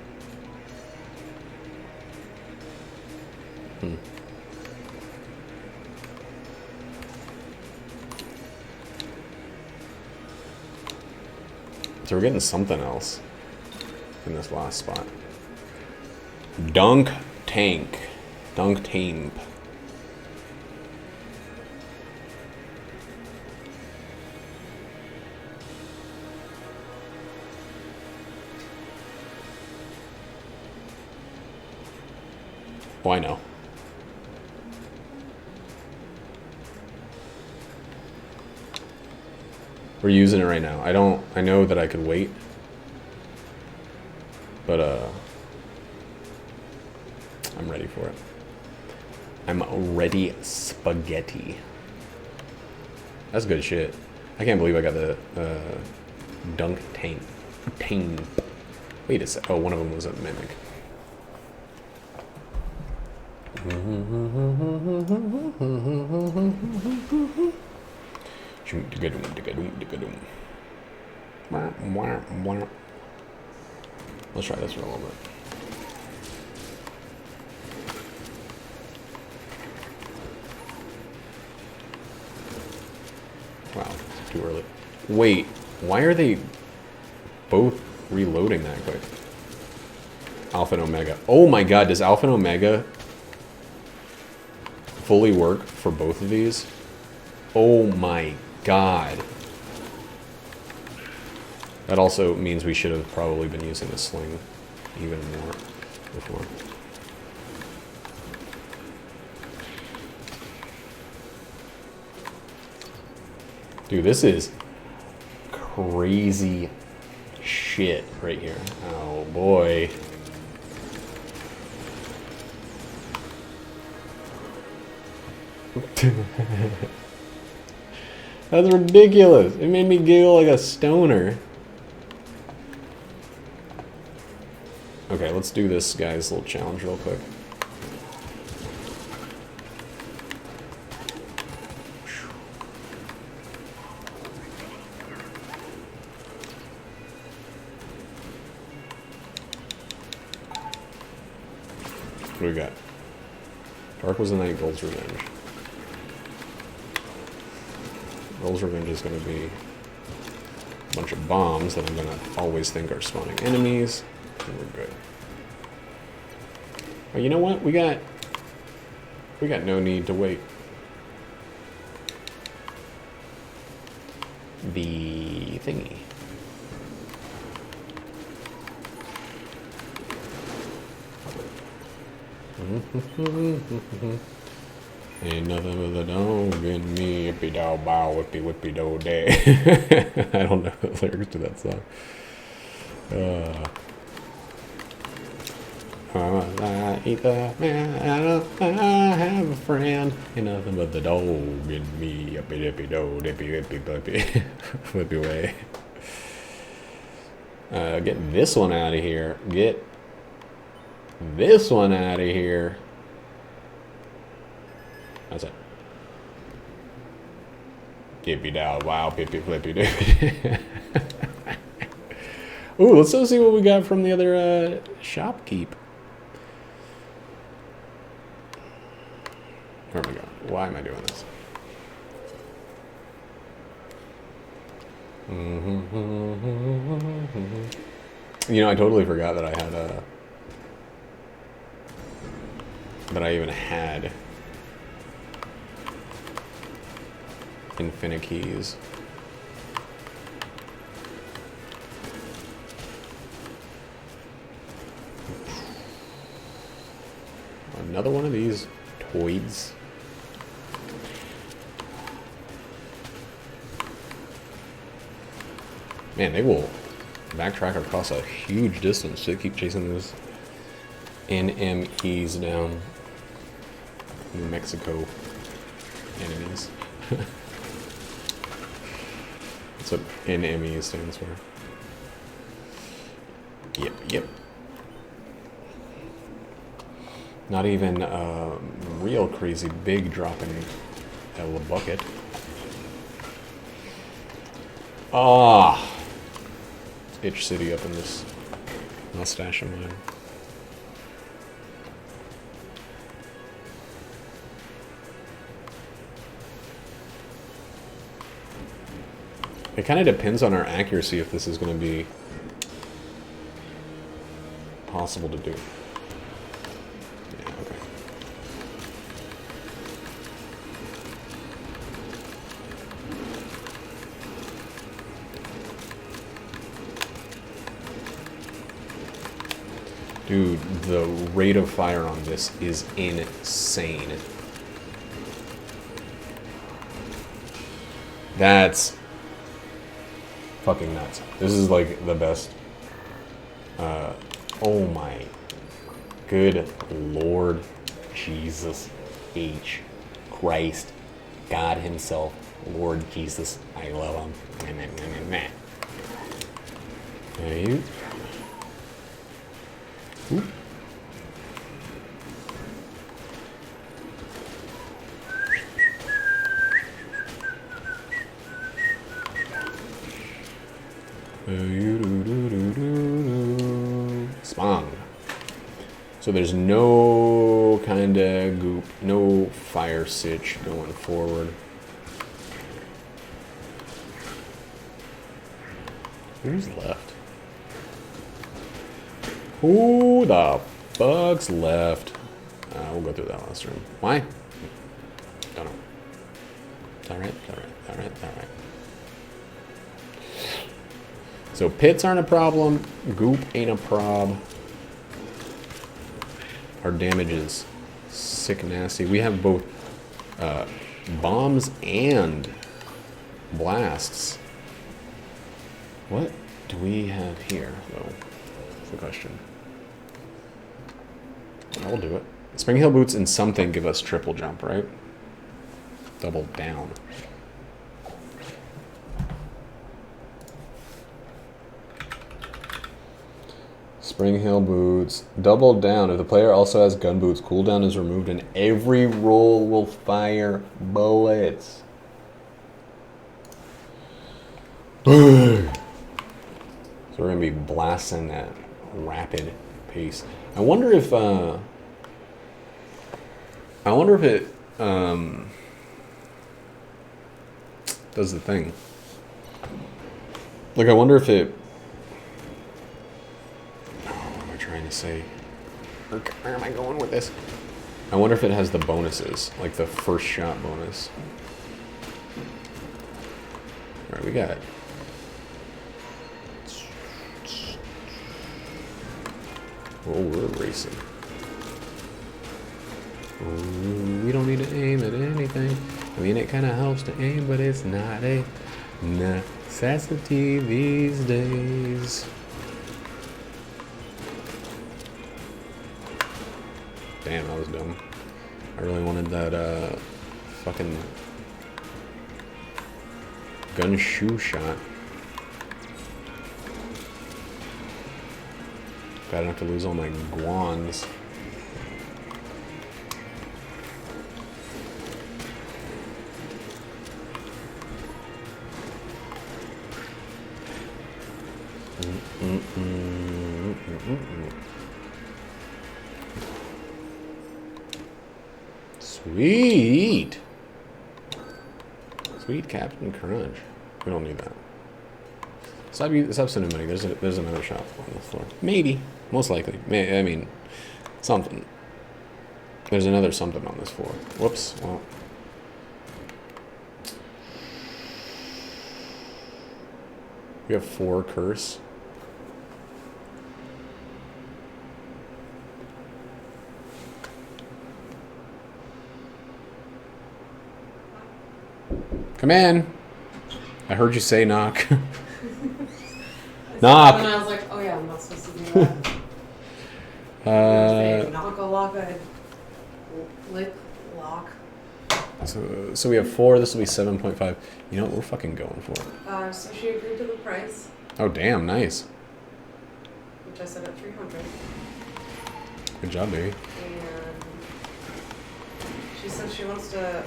So we're getting something else in this last spot. Dunk tank. Dunk tank. Oh, I know. We're using it right now. I know that I could wait. But, I'm ready for it. I'm ready spaghetti. That's good shit. I can't believe I got the, dunk tank. Wait a sec. Oh, one of them was a mimic. Let's try this for a little bit. Wow, it's too early. Wait, why are they both reloading that quick? Alpha and Omega. Oh my god, does Alpha and Omega fully work for both of these? Oh my god. That also means we should have probably been using the sling even more before. Dude, this is crazy shit right here. Oh boy. That's ridiculous. It made me giggle like a stoner. Okay, let's do this guy's little challenge real quick. What do we got? Dark was the night, Gold's Revenge. Gold's Revenge is going to be a bunch of bombs that I'm going to always think are spawning enemies. And we're good. Oh, you know what? We got no need to wait. The thingy. Ain't nothing but the dog in me, hippie dog bow, whippy whippy do day. I don't know the lyrics to that song. I eat the man, I have a friend. Ain't nothing but the dog in me, hippie hippie do, hippie hippie whippy whippy way. Get this one out of here. Get this one out of here. How's that? Gippy dow, wow, pippy flippy dippy. Ooh, let's go see what we got from the other shopkeep. Where am I going? Why am I doing this? You know, I totally forgot that I had a... that I even had infinite keys. Another one of these toids. Man, they will backtrack across a huge distance to keep chasing those NMEs down. New Mexico enemies. That's what NME stands for. Yep. Not even real crazy big dropping a bucket. Ah! Itch City up in this mustache of mine. It kind of depends on our accuracy if this is going to be possible to do. Yeah, okay. Dude, the rate of fire on this is insane. fucking nuts. This is like the best. Oh my good Lord Jesus H. Christ, God Himself, Lord Jesus, I love Him. There you. Ooh. Spong. So there's no kind of goop, no fire sitch going forward. Who's left? Who the fuck's left? We'll go through that last room. Why? Don't know. It's alright, it's alright, it's alright, it's alright. So pits aren't a problem. Goop ain't a prob. Our damage is sick nasty. We have both bombs and blasts. What do we have here, though? That's the question. I'll do it. Spring Hill Boots and something give us triple jump, right? Double down. Spring Hill Boots. Double down. If the player also has gun boots, cooldown is removed and every roll will fire bullets. So we're going to be blasting at rapid pace. I wonder if it does the thing. Like, I wonder if it... Oh, what am I trying to say? Where am I going with this? I wonder if it has the bonuses, like the first shot bonus. Alright, we got it. Oh, we're racing. Ooh, we don't need to aim at anything. I mean, it kind of helps to aim, but it's not a necessity these days. Damn, that was dumb. I really wanted that fucking gun shoe shot. Bad enough to lose all my guans. Sweet! Sweet Captain Crunch. We don't need that. Stop sending money. There's another shop on the floor. Maybe. Most likely. I mean, something. There's another something on this floor. Whoops. Well. We have 4 curse. Come in. I heard you say knock. Knock. And I was like, oh yeah, I'm not supposed to do that. Knock a lock, a lick lock. So we have 4. This will be 7.5. You know what we're fucking going for? So she agreed to the price. Oh damn, nice. Which I said at 300. Good job, baby. And she said she wants to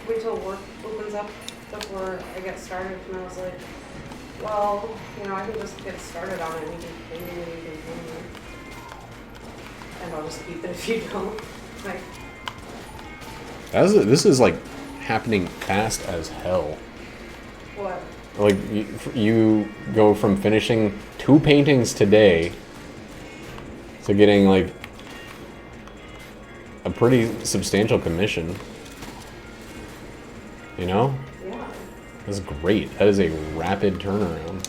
wait till work opens up before I get started. And I was like, well, you know, I can just get started on it and you can pay me when you can pay me. And I'll just keep it if you don't. Like, This is like happening fast as hell. what? Like you go from finishing 2 paintings today to getting like a pretty substantial commission. You know? Yeah. That's great. That is a rapid turnaround.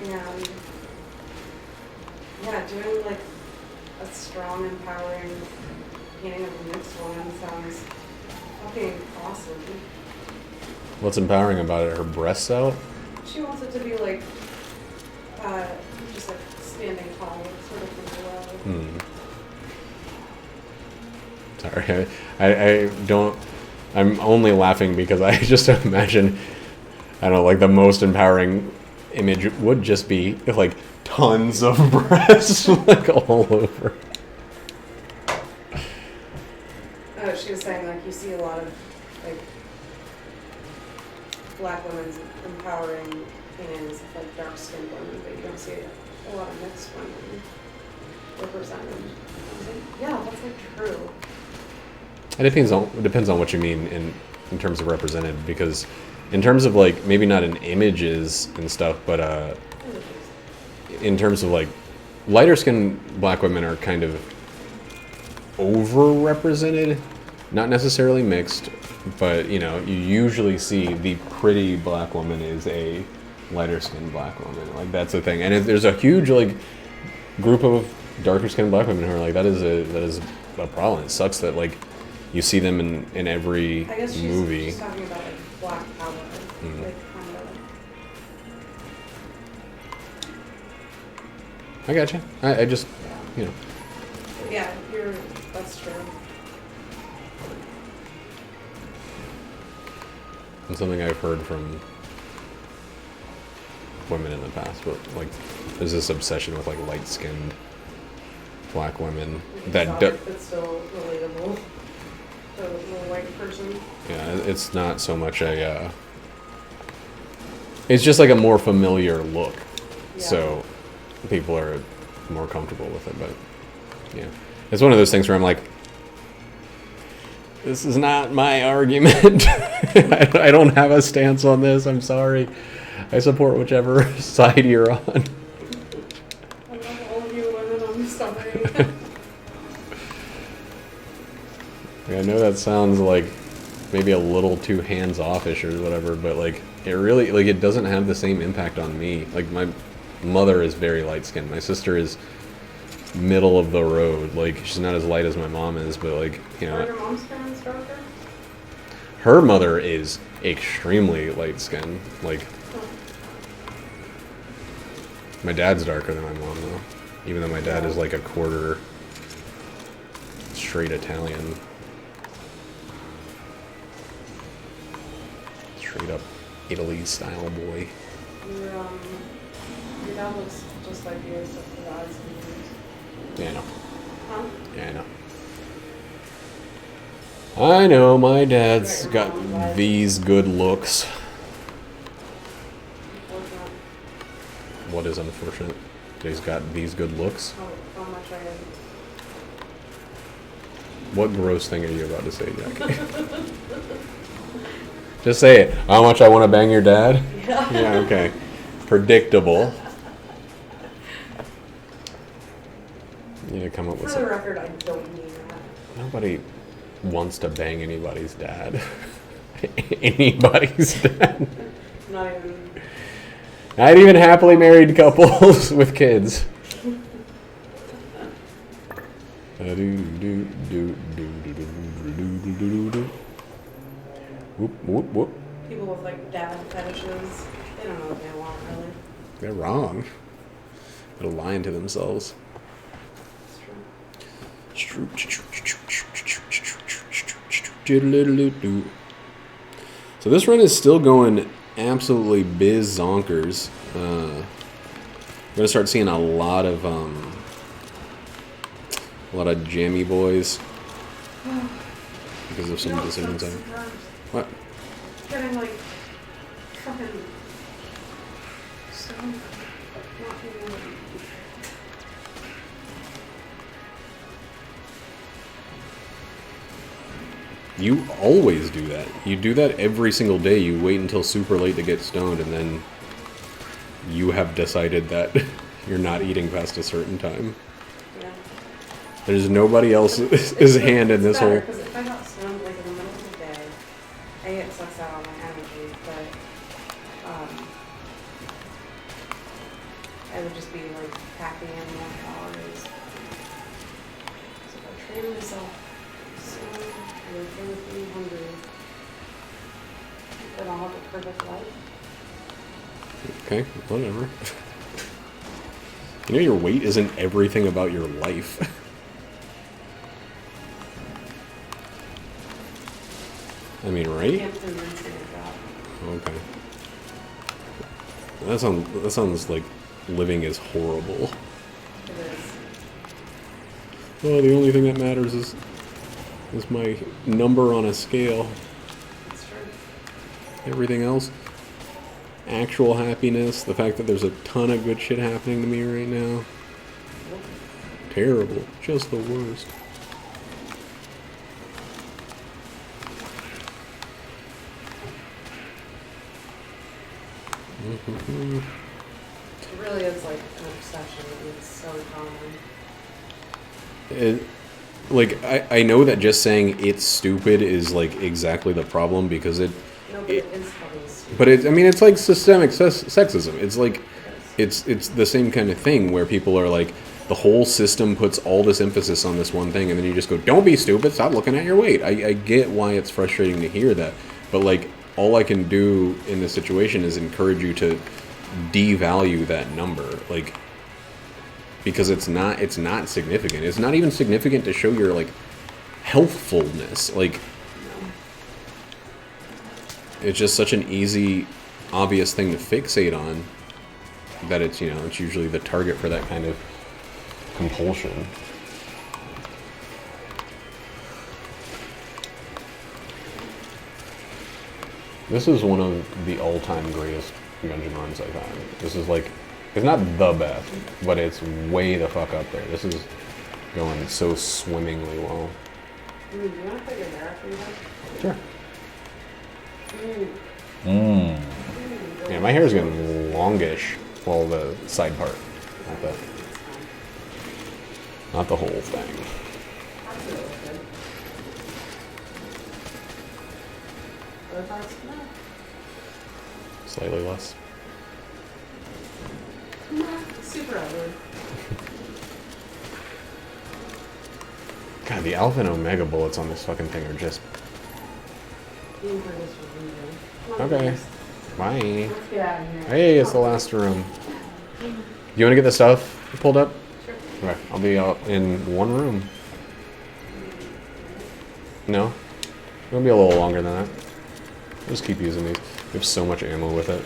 And yeah, doing like a strong, empowering painting of the next one sounds fucking awesome. What's empowering about it? Her breasts out? She wants it to be like, just like standing tall, sort of thing. Sorry, I don't. I'm only laughing because I just imagine, I don't know, like the most empowering image would just be if, like, tons of breasts like all over. She was saying, like, you see a lot of, like, black women's empowering things, like dark-skinned women, but you don't see a lot of mixed women represented. I was like, yeah, that's, like, true. It depends on what you mean in terms of represented, because in terms of, like, maybe not in images and stuff, but in terms of, like, lighter skinned black women are kind of overrepresented, not necessarily mixed, but, you know, you usually see the pretty black woman is a lighter skinned black woman. Like, that's the thing. And there's a huge, like, group of darker skinned black women who are like, that is a problem. It sucks that, like, you see them in every I guess movie. she's talking about, like, black power. Like, kind of. I gotcha. I just, you know. Yeah, that's true. It's something I've heard from women in the past, but, like, there's this obsession with, like, light-skinned black women that It's still relatable to a white person. yeah, it's not so much a it's just like a more familiar look, so people are more comfortable with it. But yeah, it's one of those things where I'm like, this is not my argument. I don't have a stance on this. I'm sorry. I support whichever side you're on. I love all of you women. I'm sorry. I know that sounds like maybe a little too hands-offish or whatever, but, like, it really, like, it doesn't have the same impact on me. Like, my mother is very light-skinned. My sister is middle of the road. Like, she's not as light as my mom is, but, like, you know. Are your mom's parents darker? Her mother is extremely light-skinned. Like, my dad's darker than my mom, though. Even though my dad is, like, a quarter straight Italian. Straight up Italy style boy. Your dad looks just like you, except for the eyes and ears. Yeah, I know. Huh? Yeah, I know, my dad's got these good looks. Unfortunate. What is unfortunate? He's got these good looks? How much I am. What gross thing are you about to say, Jackie? Just say it. How much I want to bang your dad? Yeah. Yeah, okay. Predictable. You need to come up with For the some. record, I don't mean that. Nobody wants to bang anybody's dad. Anybody's dad. Not even. Not even happily married couples with kids. Whoop, whoop, whoop. People with, like, dad fetishes, they don't know what they want, really. They're wrong. They're lying to themselves. It's true. So this run is still going absolutely biz zonkers. We're gonna start seeing a lot of jammy boys because of some decisions. What? Getting, like, fucking stoned. Not even. You always do that. You do that every single day. You wait until super late to get stoned, and then you have decided that you're not eating past a certain time. Yeah. There's nobody else's hand in this whole... Because if I got stoned, like, in the middle of the day, it sucks out all my energy, but I would just be, like, packing in more calories. So if I train myself stoned and I feel like being hungry, then I'll have a perfect life. Okay, whatever. You know your weight isn't everything about your life. I mean, right? Can't convince me of that. Okay. That sounds like living is horrible. It is. Oh, the only thing that matters is my number on a scale. It's true. Everything else, actual happiness, the fact that there's a ton of good shit happening to me right now. Terrible. Just the worst. It really is like an obsession. It's so common. I know that just saying it's stupid is like exactly the problem because No, but it is fucking stupid. but I mean, it's like systemic sexism. It's like, it's the same kind of thing where people are like, the whole system puts all this emphasis on this one thing, and then you just go, don't be stupid, stop looking at your weight. I get why it's frustrating to hear that, but like, all I can do in this situation is encourage you to devalue that number, like, because it's not significant. It's not even significant to show your like healthfulness. Like, it's just such an easy, obvious thing to fixate on that it's, you know, it's usually the target for that kind of compulsion. This is one of the all-time greatest dungeon runs I've had. This is like, it's not the best, but it's way the fuck up there. This is going so swimmingly well. Do you want to put your hair up in there? Sure. Yeah, my hair's getting longish. Well, the side part, not the whole thing. That's really good. Other parts? No. Slightly less. Super ugly. God, the Alpha and Omega bullets on this fucking thing are just... Being for this reason. Come on, Okay. guys. Bye. Let's get out of here. Hey, it's the last room. You want to get the stuff pulled up? Sure. Okay, I'll be out in one room. No? It'll be a little longer than that. I'll just keep using these. We have so much ammo with it.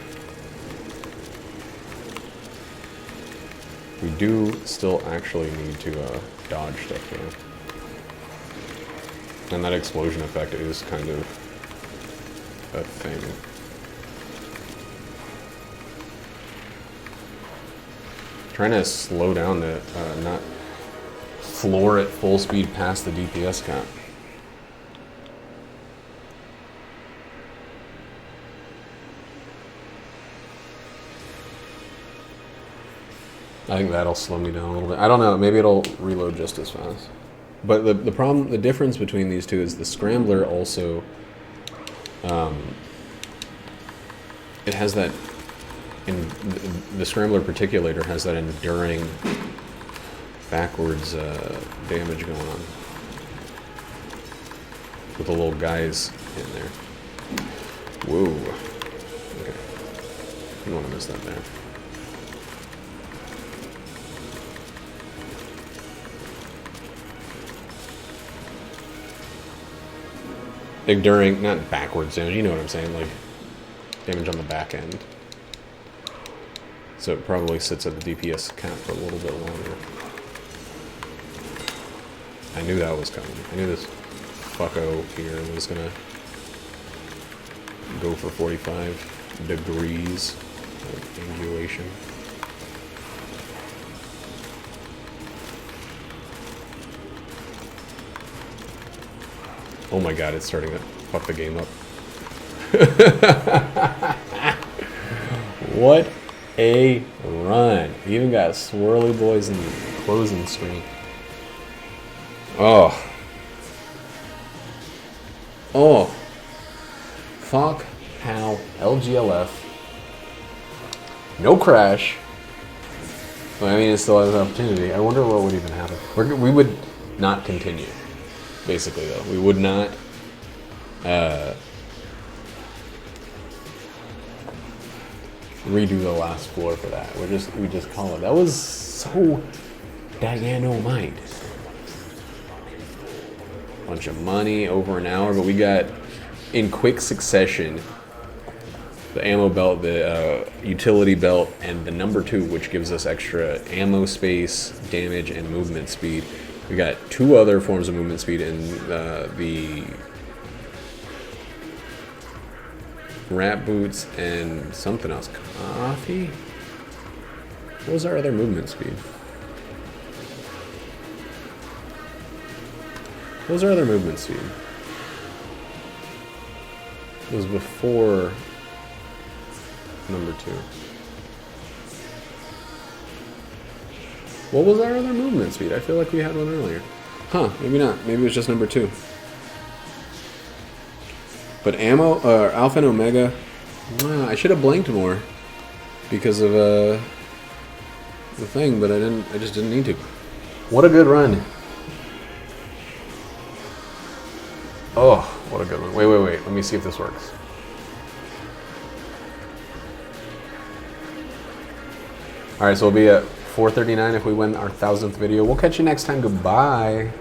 We do still actually need to dodge stuff here. And that explosion effect is kind of a thing. Trying to slow down to not floor at full speed past the DPS cap. I think that'll slow me down a little bit. I don't know, maybe it'll reload just as fast. But the difference between these two is the Scrambler also, it has that, the Scrambler Particulator has that enduring backwards damage going on. With the little guys in there. Whoa. Okay. You don't want to miss that there. Enduring, not backwards damage, you know what I'm saying, like damage on the back end. So it probably sits at the DPS cap for a little bit longer. I knew that was coming. I knew this fucko here was gonna go for 45 degrees of angulation. Oh my god, it's starting to fuck the game up. What a run. We even got swirly boys in the closing screen. Oh. Oh. Fuck how LGLF. No crash. Well, I mean, it still has an opportunity. I wonder what would even happen. We would not continue. Basically, though, we would not redo the last floor for that. We just call it. That was so dynamite. Bunch of money over an hour, but we got in quick succession the ammo belt, the utility belt, and the number 2, which gives us extra ammo space, damage, and movement speed. We got 2 other forms of movement speed in the rat boots and something else. Coffee? What was our other movement speed? What was our other movement speed? It was before number 2. What was our other movement speed? I feel like we had one earlier. Huh, maybe not. Maybe it was just number 2. But ammo, Alpha and Omega, I should have blanked more because of the thing, but I just didn't need to. What a good run. Oh, what a good one. Wait. Let me see if this works. All right, so we'll be at 439 if we win our 1000th video. We'll catch you next time. Goodbye.